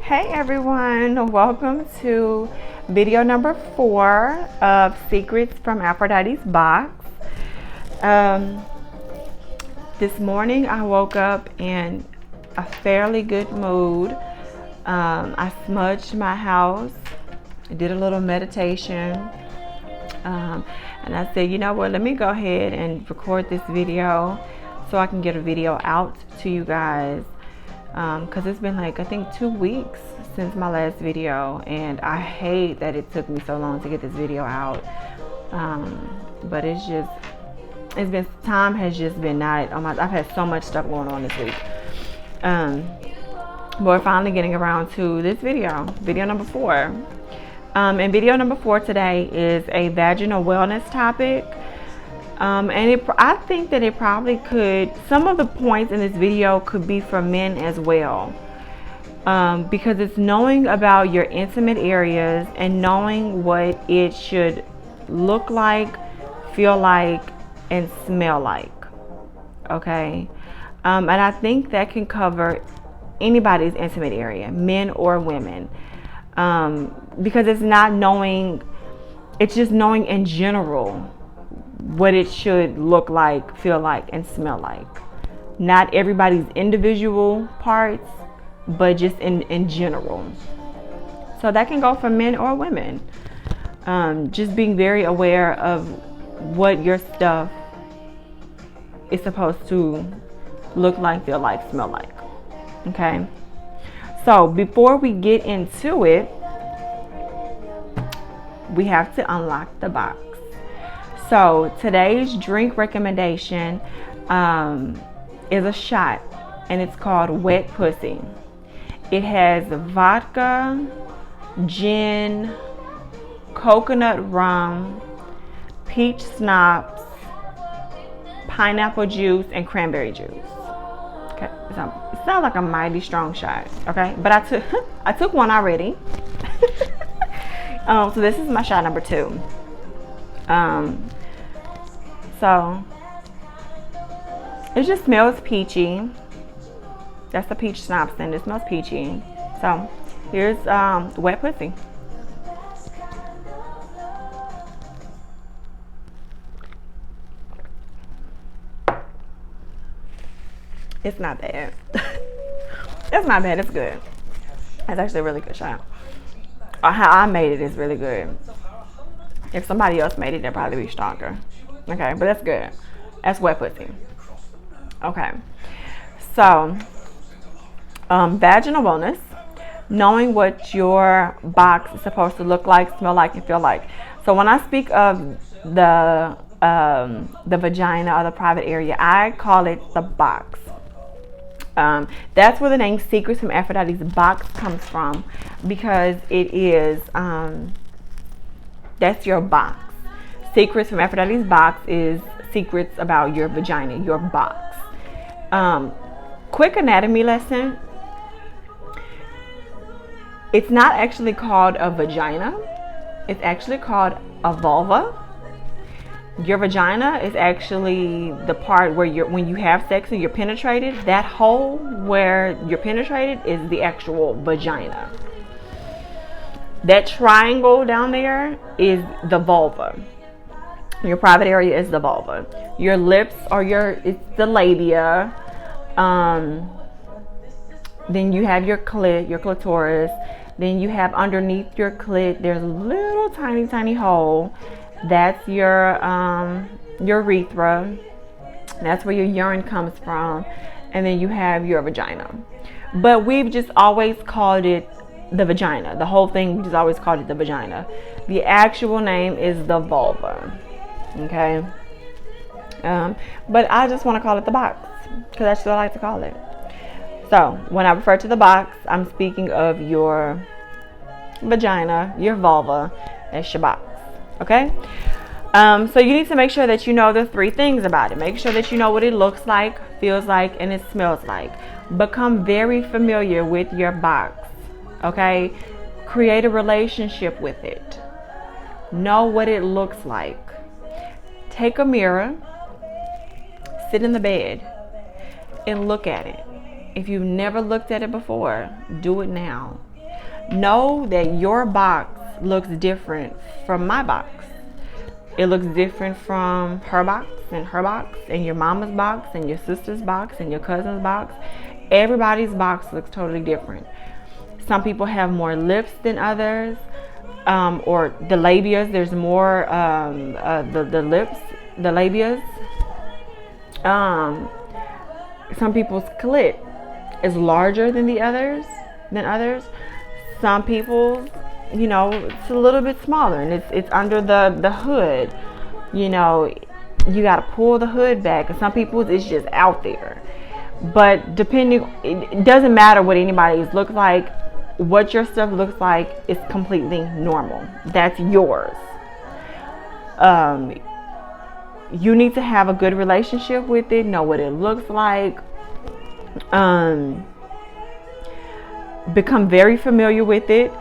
Hey everyone, welcome to video number 4 of Secrets from Aphrodite's Box. This morning I woke up in a fairly good mood. I smudged my house, did a little meditation, and I said, you know what, let me go ahead and record this video so I can get a video out to you guys. Because it's been like I think 2 weeks since my last video, and I hate that it took me so long to get this video out. But time has just been not on my. I've had so much stuff going on this week. But we're finally getting around to this video number 4. And video number 4 today is a vaginal wellness topic. I think that it probably could, some of the points in this video could be for men as well, because it's knowing about your intimate areas and knowing what it should look like, feel like, and smell like. Okay, and I think that can cover anybody's intimate area, men or women, because it's not knowing, it's just knowing in general what it should look like, feel like, and smell like. Not everybody's individual parts, but just in general. So that can go for men or women. Just being very aware of what your stuff is supposed to look like, feel like, smell like. Okay? So before we get into it, we have to unlock the box. So today's drink recommendation is a shot, and it's called Wet Pussy. It has vodka, gin, coconut rum, peach schnapps, pineapple juice, and cranberry juice. Okay, so it sounds like a mighty strong shot. Okay, but I took one already. So this is my shot number 2. So it just smells peachy. That's the peach schnapps, and it smells peachy. So here's Wet Pussy. It's not bad. It's not bad. It's good. It's actually a really good shot. How I made it is really good. If somebody else made it, they'd probably be stronger. Okay, but that's good. That's Wet Pussy. Okay. So, vaginal wellness. Knowing what your box is supposed to look like, smell like, and feel like. So when I speak of the vagina or the private area, I call it the box. That's where the name Secrets from Aphrodite's Box comes from, because it is that's your box. Secrets from Aphrodite's Box is secrets about your vagina, your box. Quick anatomy lesson. It's not actually called a vagina. It's actually called a vulva. Your vagina is actually the part where when you have sex and you're penetrated, that hole where you're penetrated is the actual vagina. That triangle down there is the vulva. Your private area is the vulva. Your lips are it's the labia. Then you have your clit, your clitoris. Then you have underneath your clit, there's a little tiny hole. That's your urethra. That's where your urine comes from. And then you have your vagina. But we've just always called it the vagina. The whole thing, we just always called it the vagina. The actual name is the vulva. Okay? But I just want to call it the box, because that's what I like to call it. So when I refer to the box, I'm speaking of your vagina, your vulva, that's your box. Okay? So you need to make sure that you know the 3 things about it. Make sure that you know what it looks like, feels like, and it smells like. Become very familiar with your box. Okay? Create a relationship with it. Know what it looks like. Take a mirror, sit in the bed, and look at it. If you've never looked at it before, do it now. know that your box looks different from my box. It looks different from her box and your mama's box and your sister's box and your cousin's box. Everybody's box looks totally different. Some people have more lips than others, or the labias. There's more the lips, the labias. Some people's clit is larger than others. Some people's, it's a little bit smaller, and it's under the hood. You gotta pull the hood back, and some people's it's just out there. But it doesn't matter what anybody's look like. What your stuff looks like is completely normal. That's yours. You need to have a good relationship with it, know what it looks like, become very familiar with it.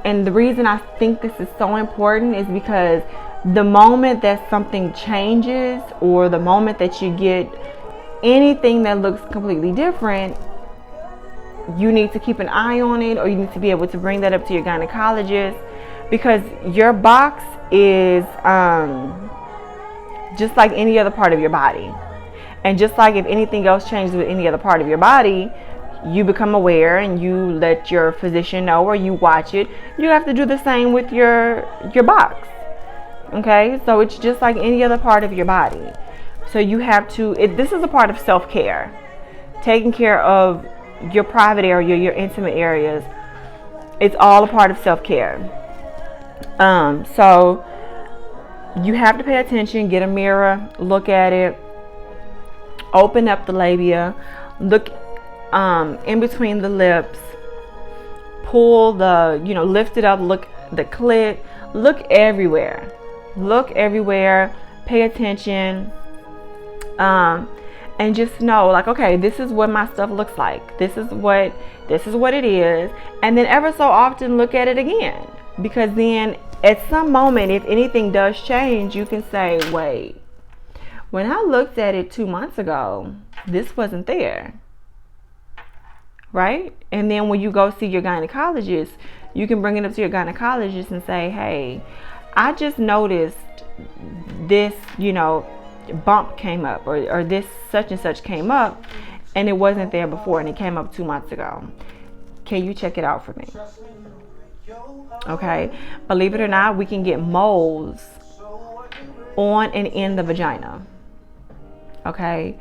And the reason I think this is so important is because the moment that something changes, or the moment that you get anything that looks completely different, you need to keep an eye on it, or you need to be able to bring that up to your gynecologist, because your box is just like any other part of your body. And just like if anything else changes with any other part of your body, you become aware and you let your physician know, or you watch it. You have to do the same with your box. Okay, so it's just like any other part of your body. So you have to, this is a part of self-care, taking care of your private area, your intimate areas. It's all a part of self-care. So you have to pay attention, get a mirror, look at it, open up the labia, look in between the lips, pull lift it up, look the clit, look everywhere, pay attention, and just know, like, okay, this is what my stuff looks like. This is what it is. And then ever so often look at it again, because then at some moment, if anything does change, you can say, wait, when I looked at it 2 months ago, this wasn't there. Right? And then when you go see your gynecologist, you can bring it up to your gynecologist and say, hey, I just noticed this, bump came up, or this such and such came up, and it wasn't there before, and it came up 2 months ago. Can you check it out for me? Okay. Believe it or not, we can get moles on and in the vagina. Okay.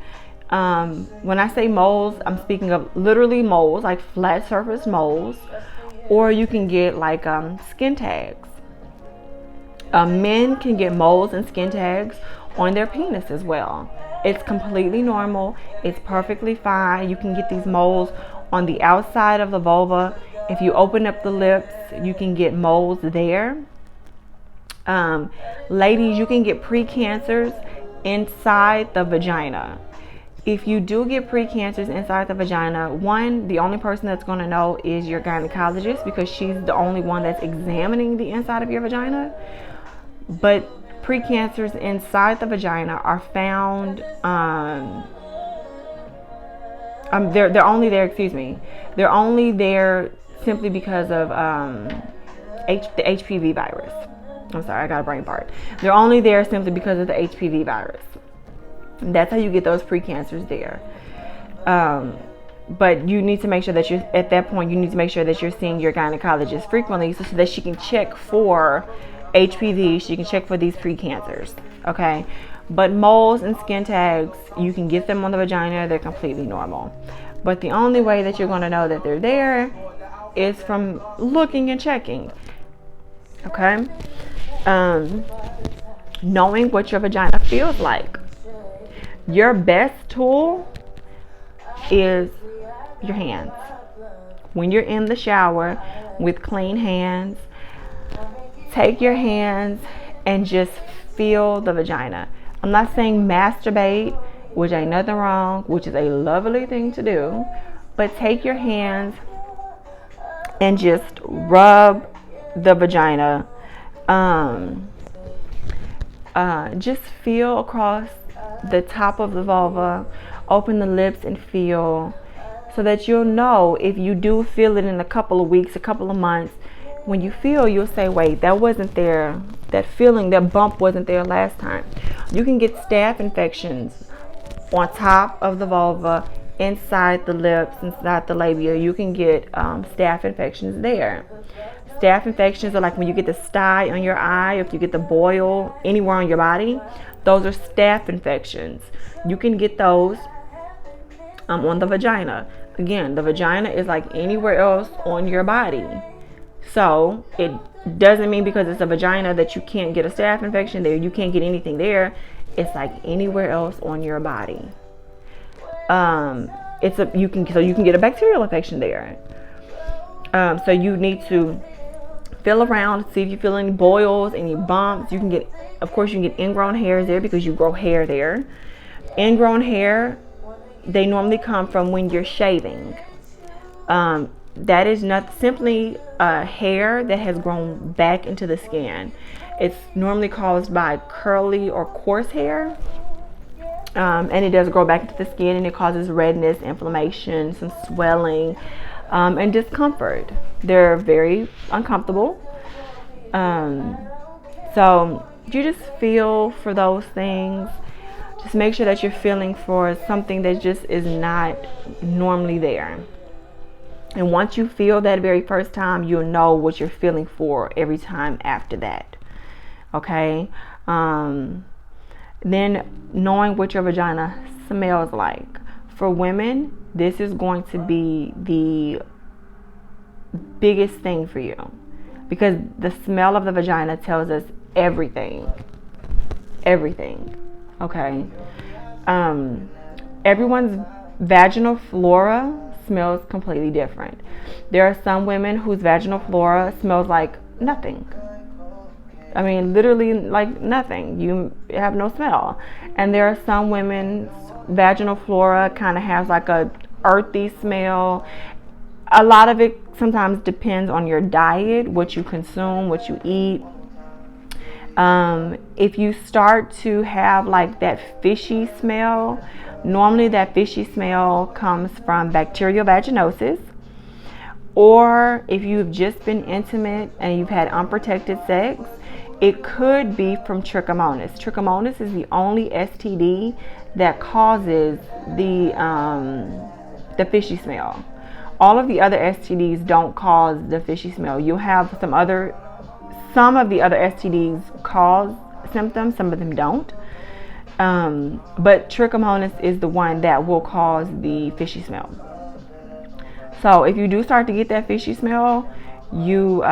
When I say moles, I'm speaking of literally moles, like flat surface moles, or you can get like skin tags. Men can get moles and skin tags on their penis as well. It's completely normal. It's perfectly fine. You can get these moles on the outside of the vulva. If you open up the lips, you can get moles there. Ladies, you can get precancers inside the vagina. If you do get precancers inside the vagina, the only person that's going to know is your gynecologist, because she's the only one that's examining the inside of your vagina. But precancers inside the vagina are found, they're only there, they're only there simply because of the HPV virus. I'm sorry, I got a brain fart. They're only there simply because of the HPV virus. That's how you get those precancers there. But you need to make sure that at that point, you need to make sure that you're seeing your gynecologist frequently, so that she can check for HPV, she can check for these precancers. Okay. But moles and skin tags, you can get them on the vagina. They're completely normal. But the only way that you're going to know that they're there is from looking and checking. Okay. Knowing what your vagina feels like. Your best tool is your hands. When you're in the shower with clean hands, take your hands and just feel the vagina. I'm not saying masturbate, which ain't nothing wrong, which is a lovely thing to do, but take your hands and just rub the vagina. Just feel across the top of the vulva, open the lips and feel, so that you'll know if you do feel it in a couple of weeks, a couple of months. When you feel, you'll say, wait, that wasn't there. That feeling, that bump wasn't there last time. You can get staph infections on top of the vulva, inside the lips, inside the labia. You can get staph infections there. Staph infections are like when you get the sty on your eye, if you get the boil anywhere on your body. Those are staph infections. You can get those on the vagina. Again, the vagina is like anywhere else on your body. So it doesn't mean because it's a vagina that you can't get a staph infection there. You can't get anything there. It's like anywhere else on your body. You can get a bacterial infection there. So you need to feel around, see if you feel any boils, any bumps. You can get, of course, you can get ingrown hairs there because you grow hair there. Ingrown hair, they normally come from when you're shaving. That is not simply hair that has grown back into the skin. It's normally caused by curly or coarse hair. And it does grow back into the skin, and it causes redness, inflammation, some swelling, and discomfort. They're very uncomfortable. So you just feel for those things. Just make sure that you're feeling for something that just is not normally there. And once you feel that very first time, you'll know what you're feeling for every time after that. Okay? Then knowing what your vagina smells like. For women, this is going to be the biggest thing for you, because the smell of the vagina tells us everything. Okay? Everyone's vaginal flora smells completely different. There are some women whose vaginal flora smells like nothing. I mean, literally like nothing. You have no smell. And there are some women's vaginal flora kind of has like a earthy smell. A lot of it sometimes depends on your diet, what you consume, what you eat. If you start to have like that fishy smell, normally that fishy smell comes from bacterial vaginosis, or if you've just been intimate and you've had unprotected sex, it could be from trichomonas. Trichomonas is the only STD that causes the fishy smell. All of the other STDs don't cause the fishy smell. You'll have some of the other STDs cause symptoms, some of them don't. But trichomonas is the one that will cause the fishy smell. So if you do start to get that fishy smell, you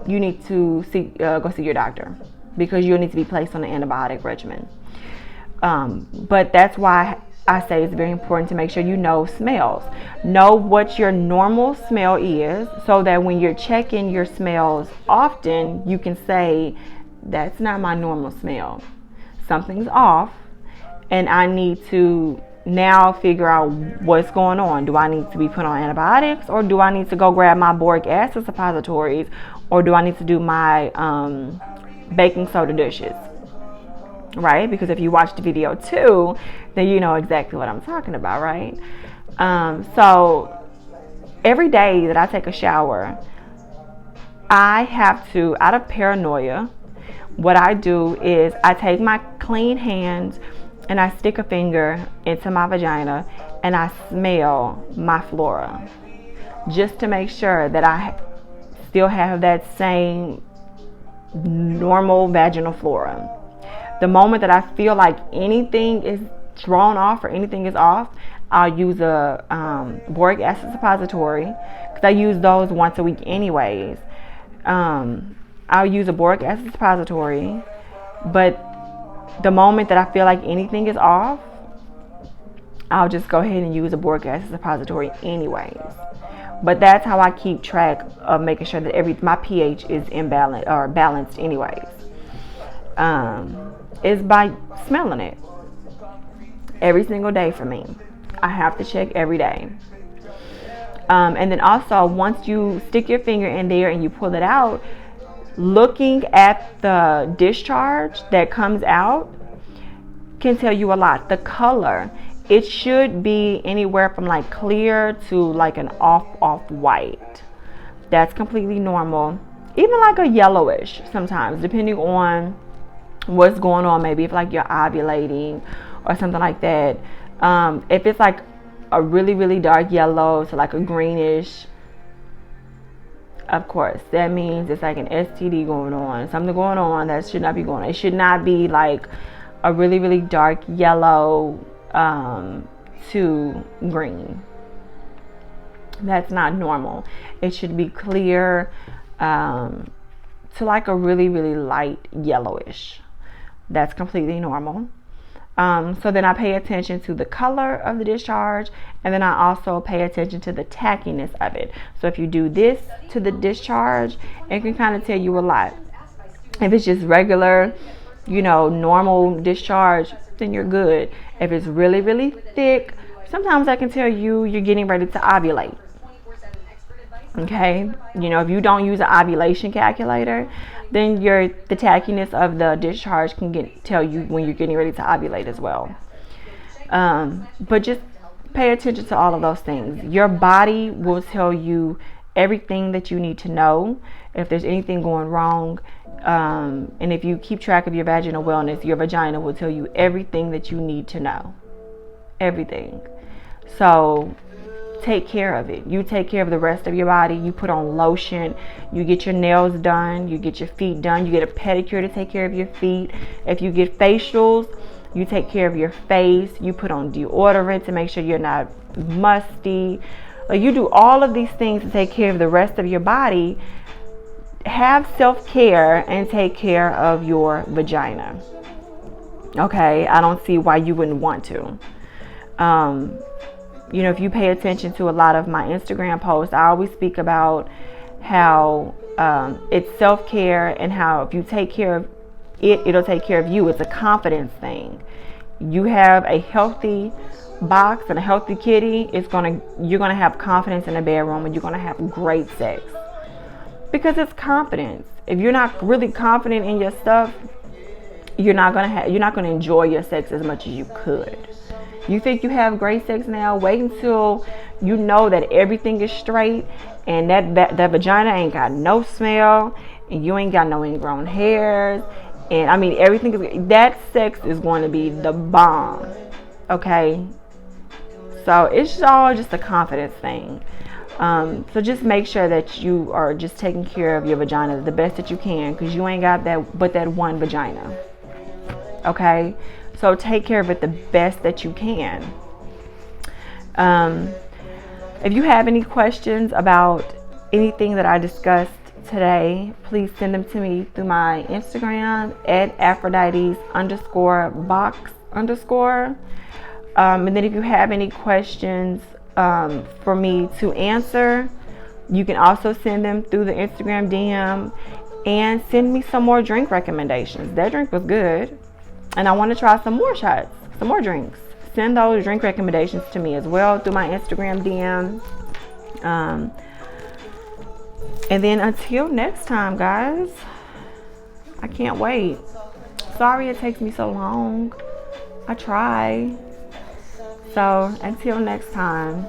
need to go see your doctor, because you'll need to be placed on an antibiotic regimen. But that's why I say it's very important to make sure you know smells. Know what your normal smell is, so that when you're checking your smells often, you can say, that's not my normal smell. Something's off, and I need to now figure out what's going on. Do I need to be put on antibiotics, or do I need to go grab my boric acid suppositories, or do I need to do my baking soda dishes? Right? Because if you watch the video too, then you know exactly what I'm talking about, right? So every day that I take a shower, I have to, out of paranoia, what I do is I take my clean hands and I stick a finger into my vagina and I smell my flora, just to make sure that I still have that same normal vaginal flora. The moment that I feel like anything is thrown off or anything is off, I'll use a boric acid suppository, because I use those once a week anyways. I'll use a boric acid suppository, but the moment that I feel like anything is off, I'll just go ahead and use a boric acid suppository anyways. But that's how I keep track of making sure that my pH is imbalanced or balanced anyways. Is by smelling it every single day for me. I have to check every day. And then also, once you stick your finger in there and you pull it out, looking at the discharge that comes out can tell you a lot. The color, it should be anywhere from like clear to like an off white. That's completely normal. Even like a yellowish sometimes, depending on what's going on. Maybe if like you're ovulating or something like that. If it's like a really, really dark yellow to like a greenish, of course, that means it's like an STD going on. Something going on that should not be going on. It should not be like a really, really dark yellow to green. That's not normal. It should be clear to like a really, really light yellowish. That's completely normal. So then I pay attention to the color of the discharge, and then I also pay attention to the tackiness of it. So if you do this to the discharge, it can kind of tell you a lot. If it's just regular, normal discharge, then you're good. If it's really, really thick, sometimes I can tell you you're getting ready to ovulate. Okay, if you don't use an ovulation calculator, then the tackiness of the discharge can tell you when you're getting ready to ovulate as well. But just pay attention to all of those things. Your body will tell you everything that you need to know if there's anything going wrong. And if you keep track of your vaginal wellness, your vagina will tell you everything that you need to know. Everything. So take care of it. You take care of the rest of your body. You put on lotion. You get your nails done. You get your feet done. You get a pedicure to take care of your feet. If you get facials, you take care of your face. You put on deodorant to make sure you're not musty. You do all of these things to take care of the rest of your body. Have self-care and take care of your vagina. Okay, I don't see why you wouldn't want to. If you pay attention to a lot of my Instagram posts, I always speak about how it's self-care, and how if you take care of it, it'll take care of you. It's a confidence thing. You have a healthy box and a healthy kitty, you're gonna have confidence in the bedroom, and you're gonna have great sex. Because it's confidence. If you're not really confident in your stuff, you're not gonna enjoy your sex as much as you could. You think you have great sex now? Wait until you know that everything is straight, and that vagina ain't got no smell, and you ain't got no ingrown hairs, and I mean everything. That sex is going to be the bomb. Okay, so it's all just a confidence thing. So just make sure that you are just taking care of your vagina the best that you can, because you ain't got that one vagina. Okay, so take care of it the best that you can. If you have any questions about anything that I discussed today, please send them to me through my Instagram at Aphrodite_box_. And then if you have any questions for me to answer, you can also send them through the Instagram DM, and send me some more drink recommendations. That drink was good, and I want to try some more shots, some more drinks. Send those drink recommendations to me as well through my Instagram DM. And then until next time, guys, I can't wait. Sorry it takes me so long. I try. So until next time.